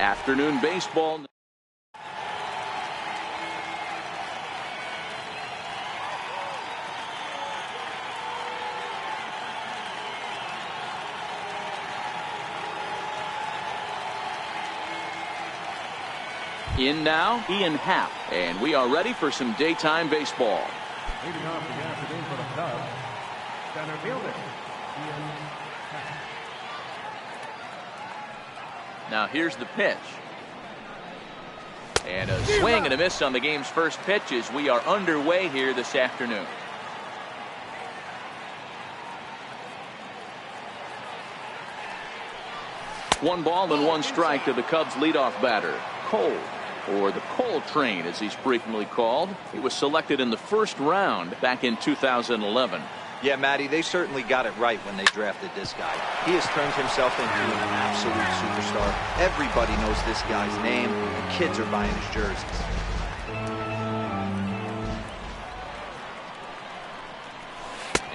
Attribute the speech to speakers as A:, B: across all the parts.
A: Afternoon baseball. In now, Ian Happ, and we are ready for some daytime baseball.
B: Leading off the afternoon for the Cubs, center fielder, Ian Happ.
A: Now here's the pitch. And a swing and a miss on the game's first pitch as we are underway here this afternoon. One ball and one strike to the Cubs leadoff batter, Cole, or the Cole Train as he's frequently called. He was selected in the first round back in 2011.
C: Yeah, Matty, they certainly got it right when they drafted this guy. He has turned himself into an absolute superstar. Everybody knows this guy's name, and kids are buying his jerseys.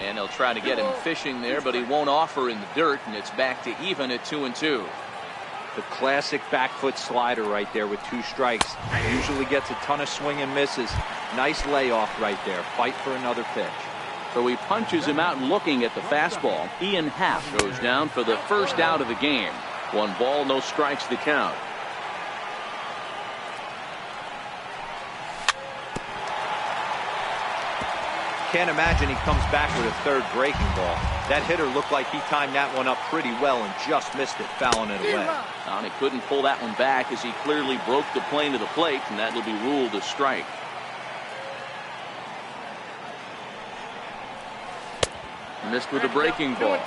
A: And they'll try to get him fishing there, but he won't offer in the dirt, and it's back to even at 2-2.
C: The classic back foot slider right there with 2 strikes. Usually gets a ton of swing and misses. Nice layoff right there. Fight for another pitch.
A: So he punches him out looking at the fastball. Ian Happ goes down for the first out of the game. 1 ball, no strikes to count.
C: Can't imagine he comes back with a third breaking ball. That hitter looked like he timed that one up pretty well and just missed it, fouling it away.
A: And he couldn't pull that one back as he clearly broke the plane to the plate, and that will be ruled a strike. Missed with a breaking ball.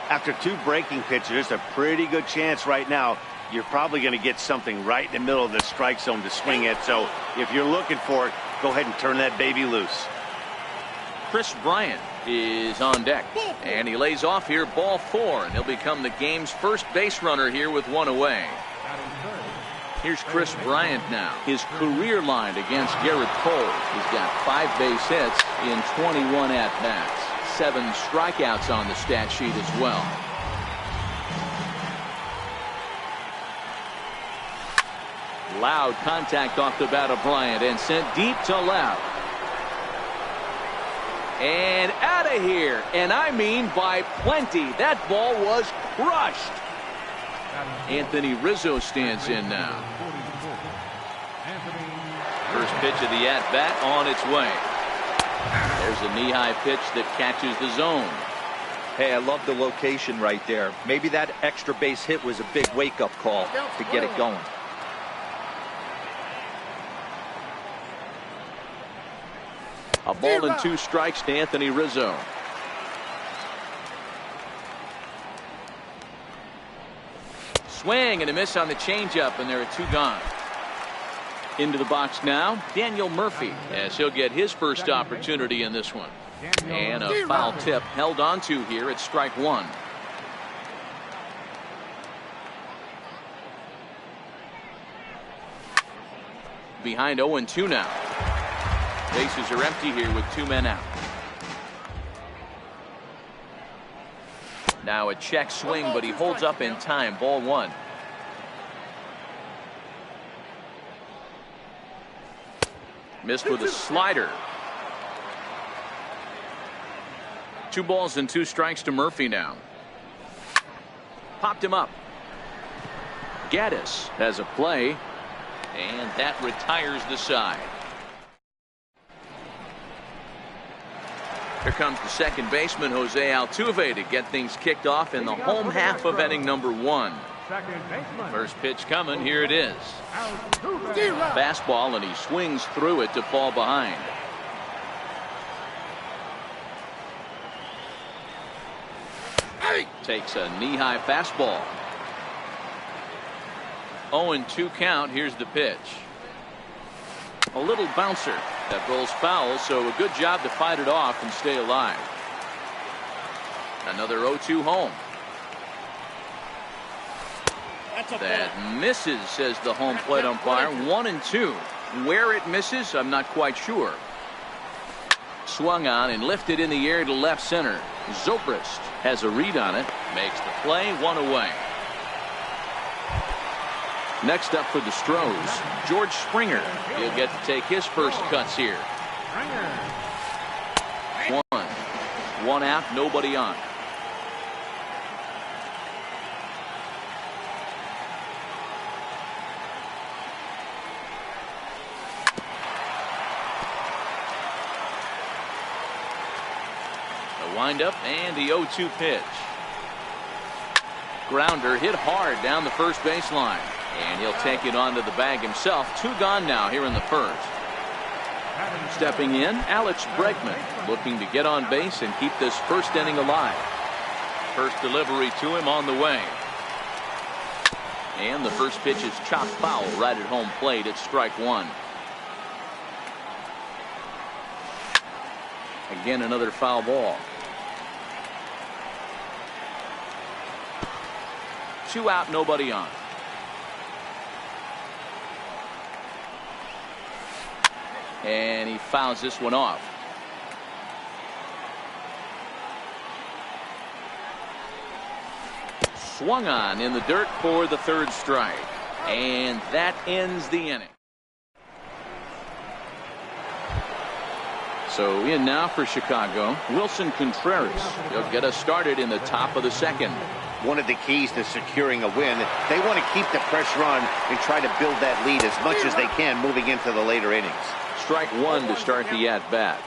D: After 2 breaking pitches, there's a pretty good chance right now you're probably going to get something right in the middle of the strike zone to swing at. So if you're looking for it, go ahead and turn that baby loose.
A: Chris Bryant is on deck, and he lays off here, ball 4, and he'll become the game's first base runner here with 1 away. Here's Chris Bryant now. His career line against Garrett Cole. He's got 5 base hits in 21 at-bats. 7 strikeouts on the stat sheet as well. Loud contact off the bat of Bryant and sent deep to left. And out of here, and I mean by plenty. That ball was crushed. Anthony Rizzo stands in now. First pitch of the at-bat on its way. There's a knee-high pitch that catches the zone.
C: Hey, I love the location right there. Maybe that extra base hit was a big wake-up call to get it going.
A: A ball and 2 strikes to Anthony Rizzo. Swing and a miss on the changeup, and there are 2 gone. Into the box now, Daniel Murphy, as he'll get his first opportunity in this one. And a foul tip held onto here at strike 1. Behind 0-2 now. Bases are empty here with 2 men out. Now a check swing, but he holds up in time. Ball 1. Missed with a slider. 2 balls and 2 strikes to Murphy now. Popped him up. Gaddis has a play, and that retires the side. Here comes the second baseman, Jose Altuve, to get things kicked off in the home half of inning number 1. First pitch coming. Here it is. Fastball, and he swings through it to fall behind. Takes a knee-high fastball. 0-2 count. Here's the pitch. A little bouncer that rolls foul, so a good job to fight it off and stay alive. Another 0-2 home. That misses, says the home plate umpire. 1-2. Where it misses, I'm not quite sure. Swung on and lifted in the air to left center. Zobrist has a read on it. Makes the play. 1 away. Next up for the Stros, George Springer. He'll get to take his first cuts here. One out, nobody on. The windup and the 0-2 pitch. Grounder hit hard down the first baseline. And he'll take it onto the bag himself. 2 gone now here in the first. Stepping in, Alex Bregman, looking to get on base and keep this first inning alive. First delivery to him on the way. And the first pitch is chopped foul right at home plate. It's strike 1. Again, another foul ball. 2 out, nobody on. And he fouls this one off. Swung on in the dirt for the 3rd strike. And that ends the inning. So in now for Chicago, Wilson Contreras. He'll get us started in the top of the 2nd.
D: One of the keys to securing a win, they want to keep the pressure on and try to build that lead as much as they can moving into the later innings.
A: Strike 1 to start the at-bat.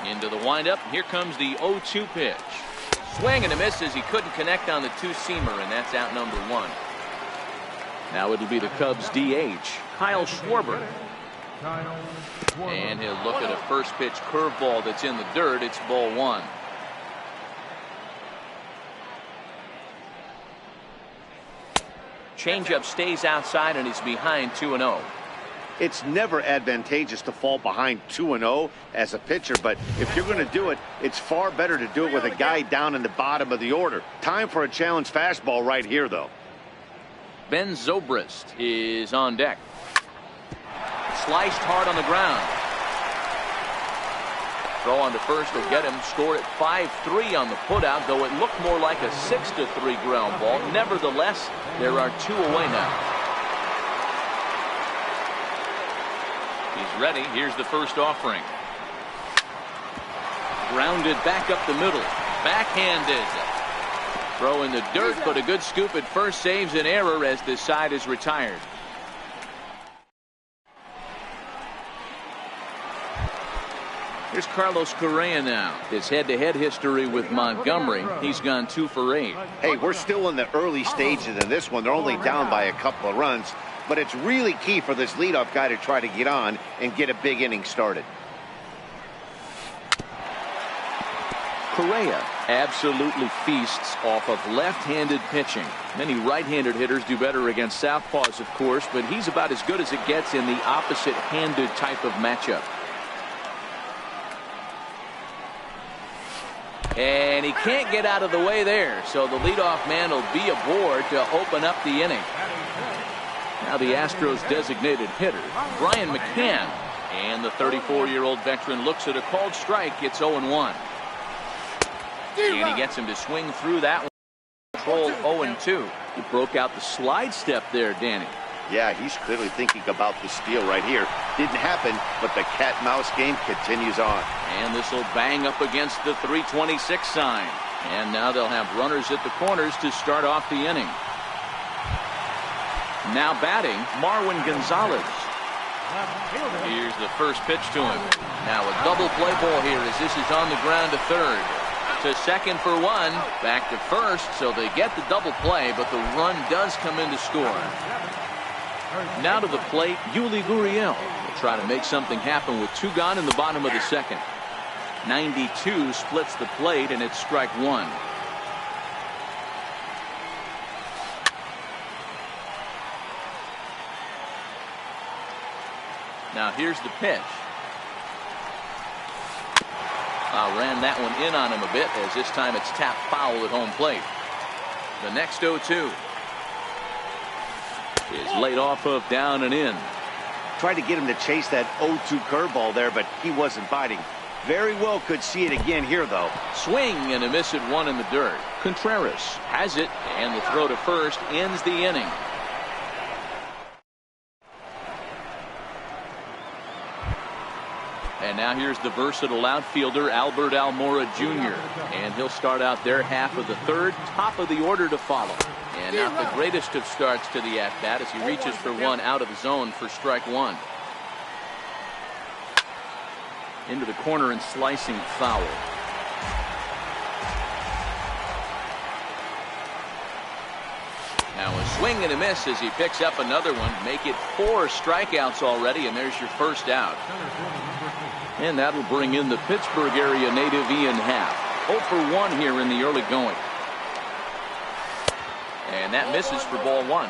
A: Into the windup. Here comes the 0-2 pitch. Swing and a miss as he couldn't connect on the 2-seamer, and that's out number 1. Now it'll be the Cubs DH, Kyle Schwarber. And he'll look at a first pitch curveball that's in the dirt. It's ball 1. Changeup stays outside and he's behind 2-0.
D: It's never advantageous to fall behind 2-0 as a pitcher, but if you're going to do it, it's far better to do it with a guy down in the bottom of the order. Time for a challenge fastball right here, though.
A: Ben Zobrist is on deck. Sliced hard on the ground. Throw on to first will get him. Score at 5-3 on the putout, though it looked more like a 6-3 ground ball. Nevertheless, there are 2 away now. He's ready. Here's the first offering. Grounded back up the middle. Backhanded. Throw in the dirt, but a good scoop at first saves an error as this side is retired. Here's Carlos Correa now. His head-to-head history with Montgomery. He's gone 2 for 8.
D: Hey, we're still in the early stages of this one. They're only down by a couple of runs, but it's really key for this leadoff guy to try to get on and get a big inning started.
A: Correa absolutely feasts off of left-handed pitching. Many right-handed hitters do better against southpaws, of course, but he's about as good as it gets in the opposite-handed type of matchup. And he can't get out of the way there, so the leadoff man will be aboard to open up the inning. Now the Astros designated hitter, Brian McCann. And the 34-year-old veteran looks at a called strike. It's 0-1. And he gets him to swing through that one. Control 0-2. He broke out the slide step there, Danny.
D: Yeah, he's clearly thinking about the steal right here. Didn't happen, but the cat-mouse game continues on.
A: And this will bang up against the 326 sign. And now they'll have runners at the corners to start off the inning. Now batting, Marwin Gonzalez. Here's the first pitch to him. Now a double play ball here as this is on the ground to third. To second for 1. Back to first, so they get the double play, but the run does come in to score. Now to the plate, Yuli Gurriel will try to make something happen with 2 gone in the bottom of the 2nd. 92 splits the plate, and it's strike 1. Now here's the pitch. Ran that one in on him a bit, as this time it's tapped foul at home plate. The next 0-2 is laid off of down and in.
D: Tried to get him to chase that 0-2 curveball there, but he wasn't biting. Very well could see it again here, though.
A: Swing and a miss at one in the dirt. Contreras has it, and the throw to first ends the inning. And now here's the versatile outfielder Albert Almora Jr. And he'll start out their half of the third, top of the order to follow. And not the greatest of starts to the at-bat as he reaches for one out of the zone for strike one. Into the corner and slicing foul. Now a swing and a miss as he picks up another one. Make it 4 strikeouts already, and there's your first out. And that'll bring in the Pittsburgh area native Ian Happ. 0 for 1 here in the early going. And that misses for ball one.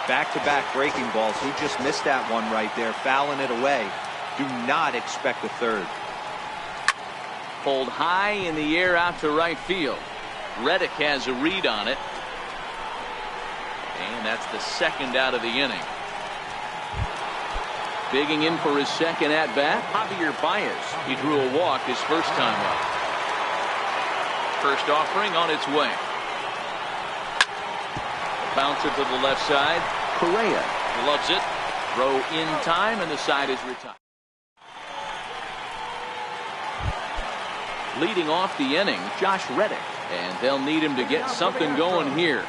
C: Back-to-back breaking balls. He just missed that one right there, fouling it away. Do not expect a third.
A: Pulled high in the air out to right field. Reddick has a read on it. And that's the second out of the inning. Digging in for his second at-bat, Javier Baez. He drew a walk his first time up. First offering on its way. Bouncer to the left side. Correa loves it. Throw in time, and the side is retired. Leading off the inning, Josh Reddick. And they'll need him to get something going here.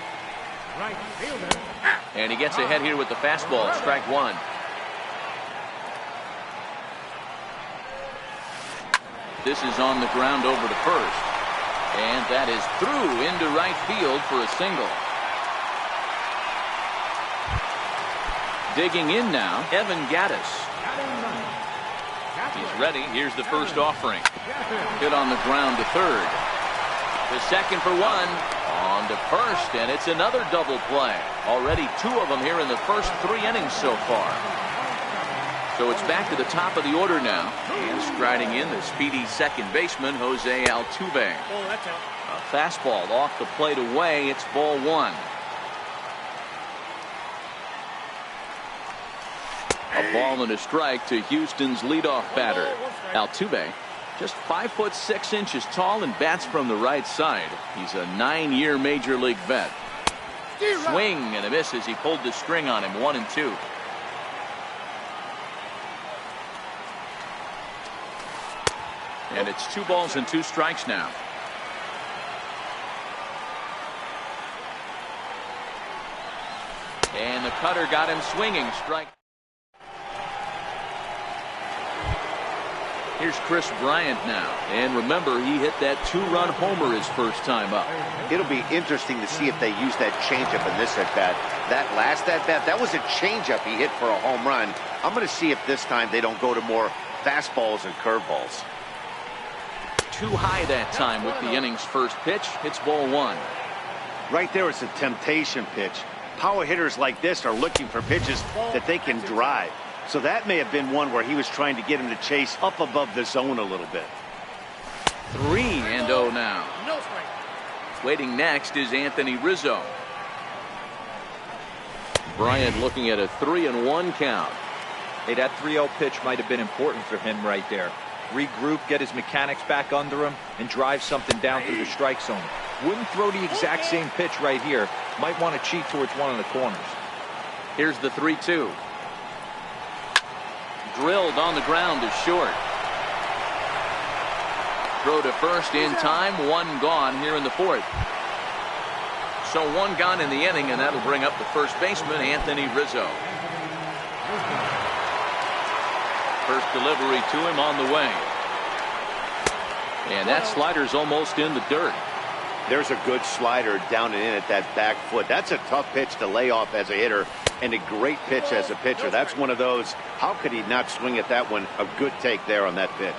A: And he gets ahead here with the fastball. Strike one. This is on the ground over to first. And that is through into right field for a single. Digging in now, Evan Gattis. He's ready. Here's the first offering. Hit on the ground to third. The second for one. On to first, and it's another double play. Already 2 of them here in the first 3 innings so far. So it's back to the top of the order now. And striding in the speedy second baseman, Jose Altuve. A fastball off the plate away. It's ball one. A ball and a strike to Houston's leadoff batter. Altuve, just 5'6" tall and bats from the right side. He's a 9-year major league vet. Swing and a miss as he pulled the string on him. 1-2. And it's 2 balls and 2 strikes now. And the cutter got him swinging. Strike. Here's Chris Bryant now. And remember, he hit that 2-run homer his first time up.
D: It'll be interesting to see if they use that changeup in this at-bat. That last at-bat, that was a changeup he hit for a home run. I'm going to see if this time they don't go to more fastballs and curveballs.
A: Too high that time with the inning's first pitch. It's ball one.
D: Right there, it's a temptation pitch. Power hitters like this are looking for pitches that they can drive. So that may have been one where he was trying to get him to chase up above the zone a little bit.
A: 3-0 now. Waiting next is Anthony Rizzo. Bryant looking at a 3-1 count.
C: Hey, that 3-0 pitch might have been important for him right there. Regroup, get his mechanics back under him, and drive something down through the strike zone. Wouldn't throw the exact same pitch right here. Might want to cheat towards one of the corners.
A: Here's the 3-2. Drilled on the ground to short. Throw to first in time. 1 gone here in the 4th. So 1 gone in the inning, and that'll bring up the first baseman, Anthony Rizzo. First delivery to him on the way. And that slider's almost in the dirt.
D: There's a good slider down and in at that back foot. That's a tough pitch to lay off as a hitter, and a great pitch as a pitcher. That's one of those, how could he not swing at that one? A good take there on that pitch.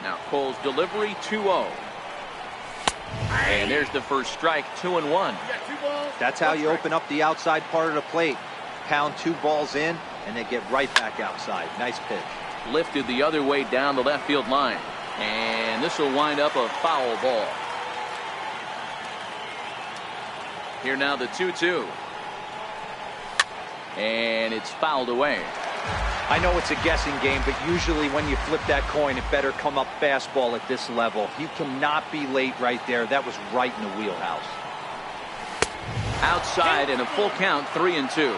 A: Now Cole's delivery, 2-0. And there's the first strike, 2-1.
C: That's how you open up the outside part of the plate. Pound 2 balls in, and they get right back outside. Nice pitch.
A: Lifted the other way down the left field line. And this will wind up a foul ball. Here now the 2-2. And it's fouled away.
C: I know it's a guessing game, but usually when you flip that coin, it better come up fastball at this level. You cannot be late right there. That was right in the wheelhouse.
A: Outside and a full count, 3-2.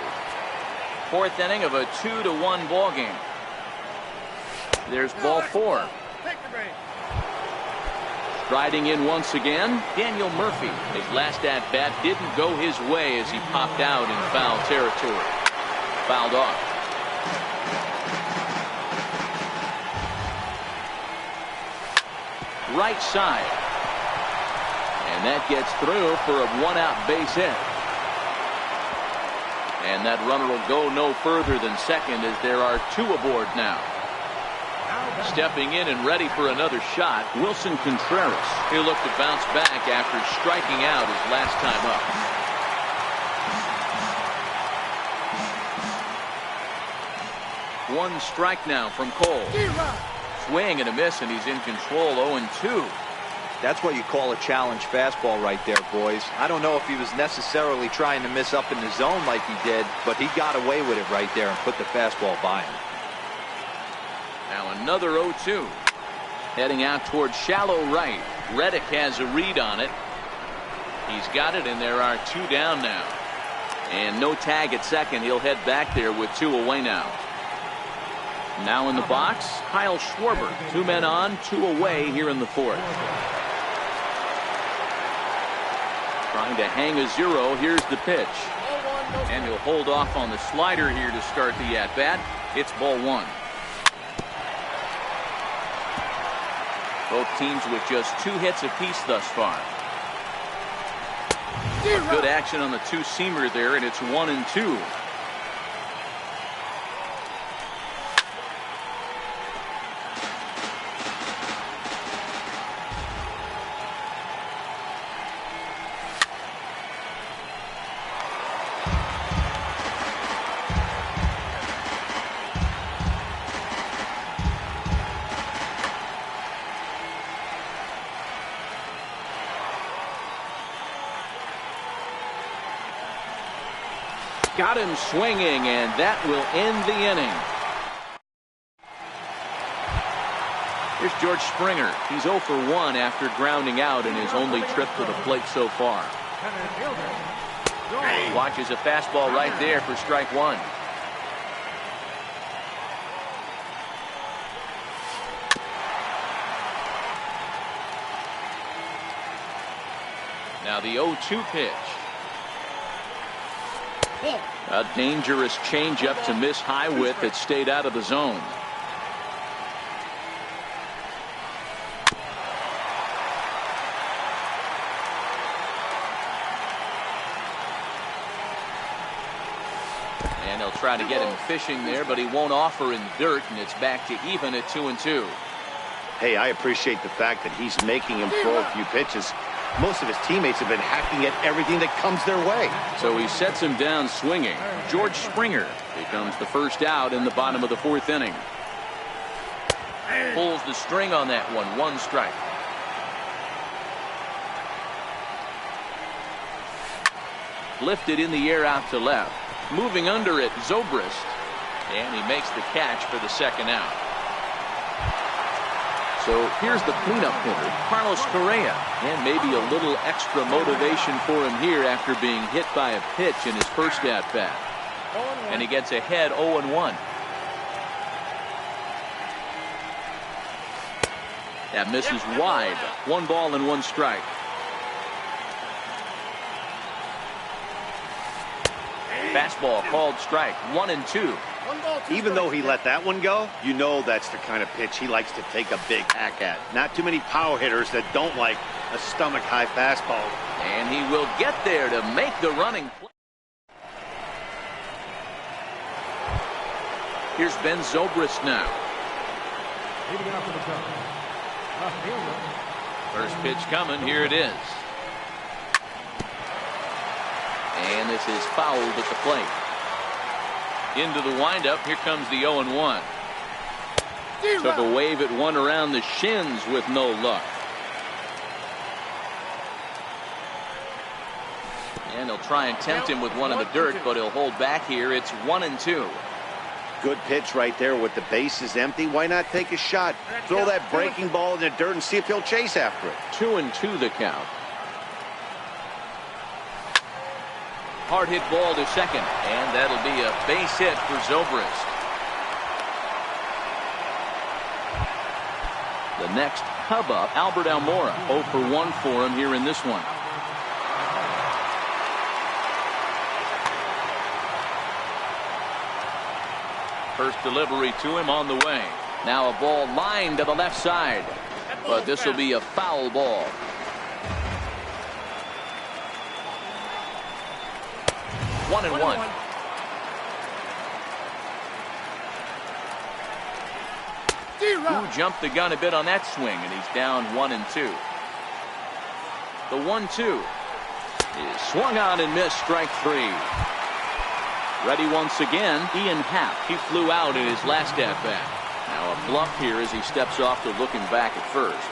A: Fourth inning of a 2-1 ball game. There's ball 4. Striding in once again, Daniel Murphy. His last at-bat didn't go his way as he popped out in foul territory. Fouled off. Right side. And that gets through for a one-out base hit. And that runner will go no further than second as there are 2 aboard now. Stepping in and ready for another shot, Wilson Contreras. He'll look to bounce back after striking out his last time up. One strike now from Cole. Swing and a miss, and he's in control. 0-2.
C: That's what you call a challenge fastball right there, boys. I don't know if he was necessarily trying to miss up in the zone like he did, but he got away with it right there and put the fastball by him.
A: Now another 0-2. Heading out towards shallow right. Reddick has a read on it. He's got it, and there are 2 down now. And no tag at second. He'll head back there with 2 away now. Now in the box, Kyle Schwarber. 2 men on, 2 away here in the 4th. Trying to hang a 0. Here's the pitch. And he'll hold off on the slider here to start the at-bat. It's ball 1. Both teams with just 2 hits apiece thus far. Good action on the 2-seamer there, and it's 1-2. Got him swinging, and that will end the inning. Here's George Springer. He's 0 for 1 after grounding out in his only trip to the plate so far. Watches a fastball right there for strike 1. Now the 0-2 pitch. A dangerous changeup to miss high with that stayed out of the zone. And he'll try to get him fishing there, but he won't offer in dirt, and it's back to even at 2-2.
D: Hey, I appreciate the fact that he's making him throw a few pitches. Most of his teammates have been hacking at everything that comes their way.
A: So he sets him down swinging. George Springer becomes the first out in the bottom of the 4th inning. Pulls the string on that one. 1 strike. Lifted in the air out to left. Moving under it, Zobrist. And he makes the catch for the 2nd out. So here's the cleanup hitter, Carlos Correa, and maybe a little extra motivation for him here after being hit by a pitch in his first at-bat. And he gets ahead 0-1. That misses wide. 1 ball and 1 strike. Fastball called strike. 1-2.
D: Even though he let that one go, you know that's the kind of pitch he likes to take a big hack at. Not too many power hitters that don't like a stomach-high fastball.
A: And he will get there to make the running play. Here's Ben Zobrist now. First pitch coming. Here it is. And this is fouled at the plate. Into the windup. Here comes the 0-1. Took a wave at one around the shins with no luck. And they'll try and tempt him with one in the dirt, but he'll hold back here. It's 1-2.
D: Good pitch right there with the bases empty. Why not take a shot? Throw that breaking ball in the dirt and see if he'll chase after it.
A: 2-2 the count. Hard hit ball to second, and that'll be a base hit for Zobrist. The next hub up, Albert Almora, 0 for 1 for him here in this one. First delivery to him on the way. Now a ball lined to the left side, but this will be a foul ball. 1-1. Who jumped the gun a bit on that swing, and he's down 1-2. The 1-2 is swung on and missed, strike 3. Ready once again, Ian Happ. He flew out in his last at bat. Now a bluff here as he steps off to looking back at first.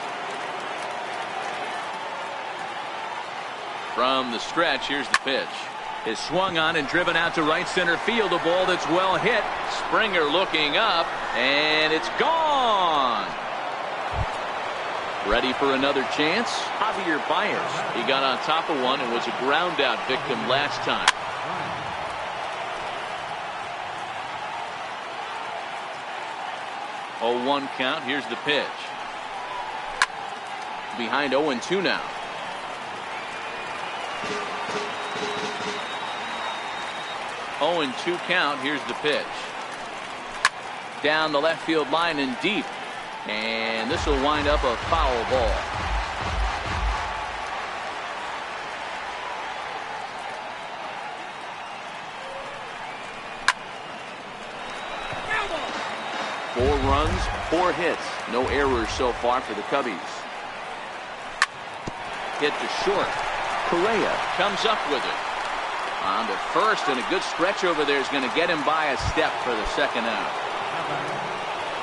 A: From the stretch, here's the pitch. Is swung on and driven out to right center field. A ball that's well hit. Springer looking up, and it's gone. Ready for another chance? Javier Baez. He got on top of one and was a ground out victim last time. Oh, 1 count. Here's the pitch. Behind 0-2 now. 0-2 count. Here's the pitch. Down the left field line and deep. And this will wind up a foul ball. Four runs, 4 hits. No errors so far for the Cubbies. Hit to short. Correa comes up with it. On to first, and a good stretch over there is going to get him by a step for the second out.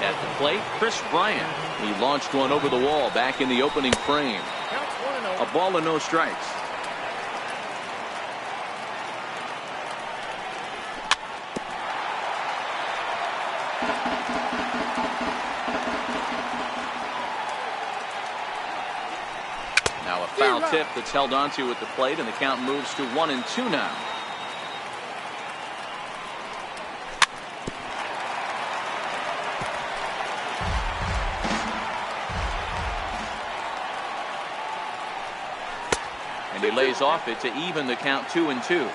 A: At the plate, Chris Bryant. He launched one over the wall back in the opening frame. A ball and no strikes. Now a foul tip that's held onto at the plate, and the count moves to 1-2 now. And he lays off it to even the count 2-2.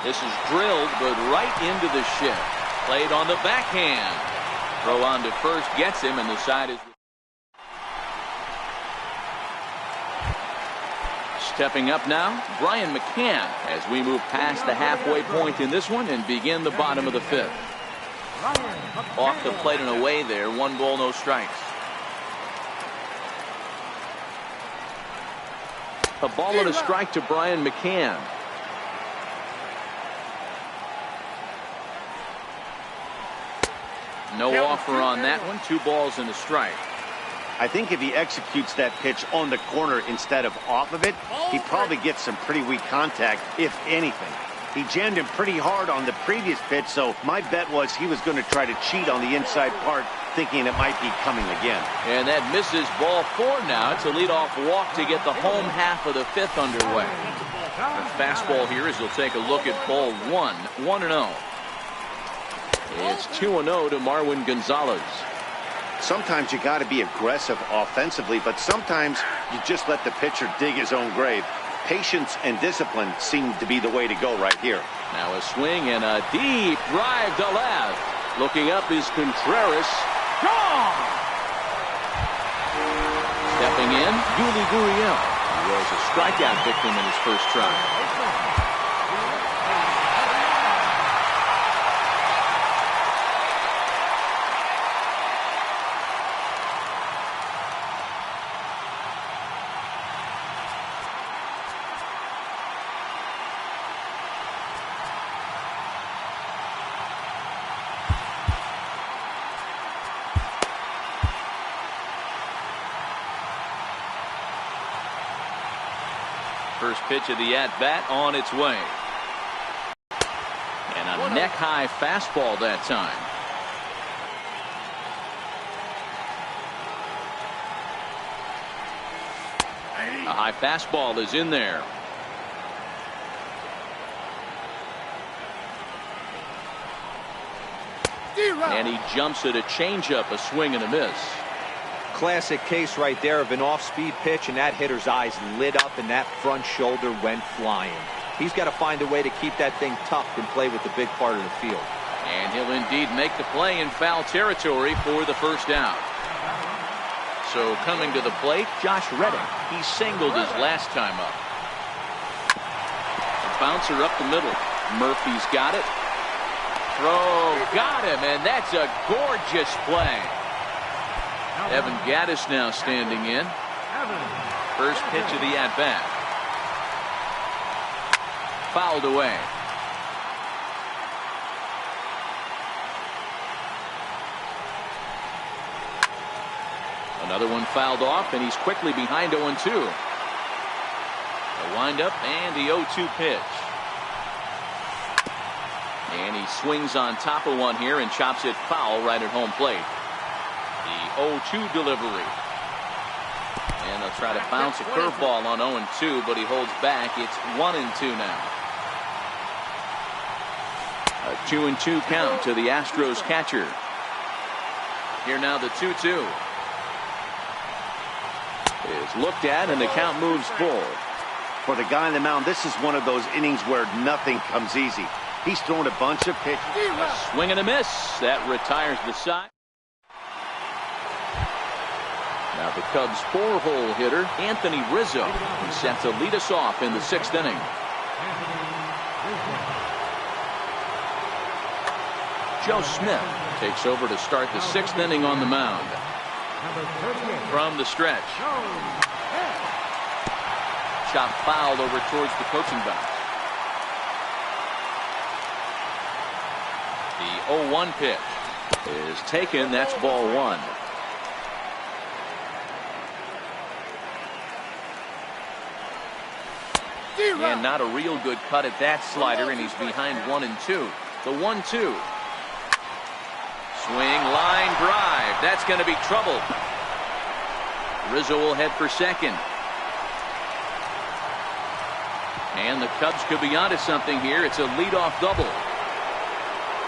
A: This is drilled, but right into the shift. Played on the backhand. Throw on to first gets him, and the side is stepping up now. Brian McCann as we move past the halfway point in this one and begin the bottom of the 5th. Off the plate and away there. 1 ball, no strikes. A ball and a strike to Brian McCann. No offer on that one. 2 balls and a strike.
D: I think if he executes that pitch on the corner instead of off of it, he probably gets some pretty weak contact, if anything. He jammed him pretty hard on the previous pitch, so my bet was he was going to try to cheat on the inside part, thinking it might be coming again.
A: And that misses, ball 4 now. It's a leadoff walk to get the home half of the 5th underway. The fastball here as he'll take a look at ball 1. 1-0. It's 2-0 to Marwin Gonzalez.
D: Sometimes you got to be aggressive offensively, but sometimes you just let the pitcher dig his own grave. Patience and discipline seem to be the way to go right here.
A: Now a swing and a deep drive to left. Looking up is Contreras. Gone! Stepping in, Yuli Gurriel. He was a strikeout victim in his first try. First pitch of the at-bat on its way. And a neck-high fastball that time. A high fastball is in there. And he jumps at a changeup, a swing and a miss.
C: Classic case right there of an off-speed pitch, and that hitter's eyes lit up and that front shoulder went flying. He's got to find a way to keep that thing tucked and play with the big part of the field.
A: And he'll indeed make the play in foul territory for the first out. So coming to the plate, Josh Reddick. He singled his last time up. A bouncer up the middle. Murphy's got it. Throw, got him, and that's a gorgeous play. Evan Gaddis now standing in. First pitch of the at-bat. Fouled away. Another one fouled off, and he's quickly behind 0-2. A windup and the 0-2 pitch. And he swings on top of one here and chops it foul right at home plate. The 0-2 delivery. And they'll try to bounce a curveball on 0-2, but he holds back. It's 1-2 now. A 2-2 count to the Astros catcher. Here now the 2-2. Is looked at, and the count moves full.
D: For the guy on the mound, this is one of those innings where nothing comes easy. He's thrown a bunch of pitches.
A: A swing and a miss. That retires the side. Now the Cubs' 4-hole hitter, Anthony Rizzo, is set to lead us off in the 6th inning. Joe Smith takes over to start the 6th inning on the mound. From the stretch. Shot fouled over towards the coaching box. The 0-1 pitch is taken. That's ball one. And not a real good cut at that slider, and he's behind 1-2. The 1-2. Swing, line drive. That's going to be trouble. Rizzo will head for second. And the Cubs could be onto something here. It's a leadoff double.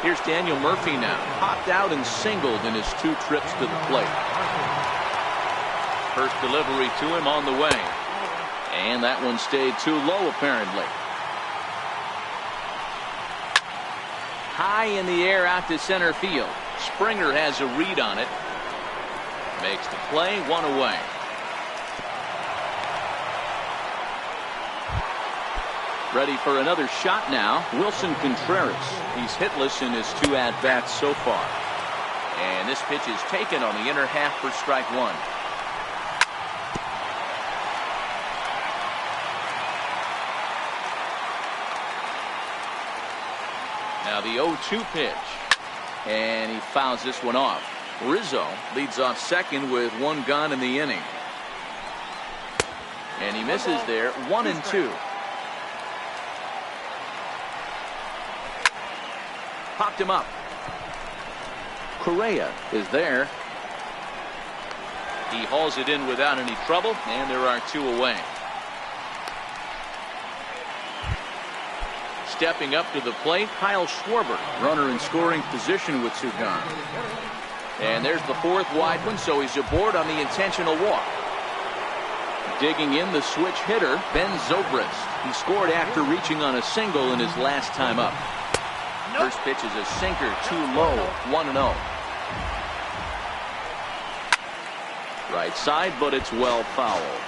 A: Here's Daniel Murphy now. Popped out and singled in his 2 trips to the plate. First delivery to him on the way. And that one stayed too low apparently. High in the air out to center field. Springer has a read on it. Makes the play, 1 away. Ready for another shot now. Wilson Contreras. He's hitless in his 2 at-bats so far. And this pitch is taken on the inner half for strike 1. Now the 0-2 pitch. And he fouls this one off. Rizzo leads off second with 1 gone in the inning. And he misses there. 1-2. Popped him up. Correa is there. He hauls it in without any trouble, and there are 2 away. Stepping up to the plate, Kyle Schwarber, runner in scoring position with 2 gone. And there's the 4th wide one, so he's aboard on the intentional walk. Digging in the switch hitter, Ben Zobrist. He scored after reaching on a single in his last time up. First pitch is a sinker, too low, 1-0. Right side, but it's well fouled.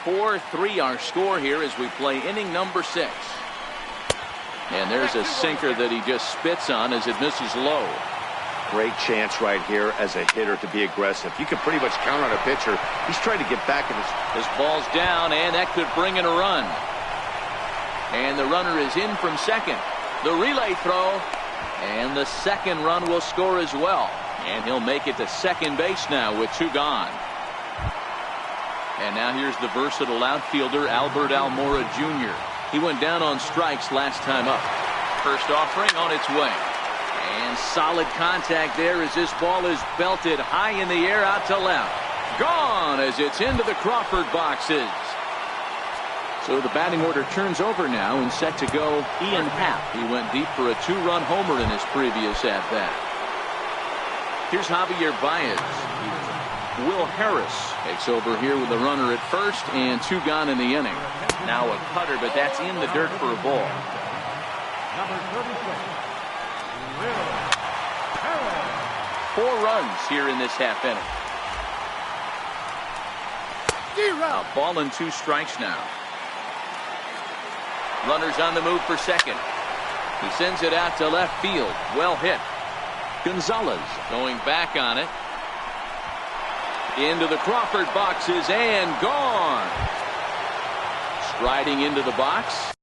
A: 4-3 our score here as we play inning number 6. And there's a sinker that he just spits on as it misses low.
D: Great chance right here as a hitter to be aggressive. You can pretty much count on a pitcher. He's trying to get back in his...
A: This ball's down, and that could bring in a run. And the runner is in from second. The relay throw, and the second run will score as well. And he'll make it to second base now with 2 gone. And now here's the versatile outfielder Albert Almora Jr. He went down on strikes last time up. First offering on its way. And solid contact there as this ball is belted high in the air out to left. Gone as it's into the Crawford boxes. So the batting order turns over now and set to go Ian Happ. He went deep for a 2-run homer in his previous at-bat. Here's Javier Baez. Will Harris takes over here with a runner at first and 2 gone in the inning. Now a cutter, but that's in the dirt for a ball.
B: Number 36, Will Harris.
A: 4 runs here in this half inning. A ball and 2 strikes now. Runners on the move for second. He sends it out to left field. Well hit. Gonzalez going back on it. Into the Crawford boxes and gone. Striding into the box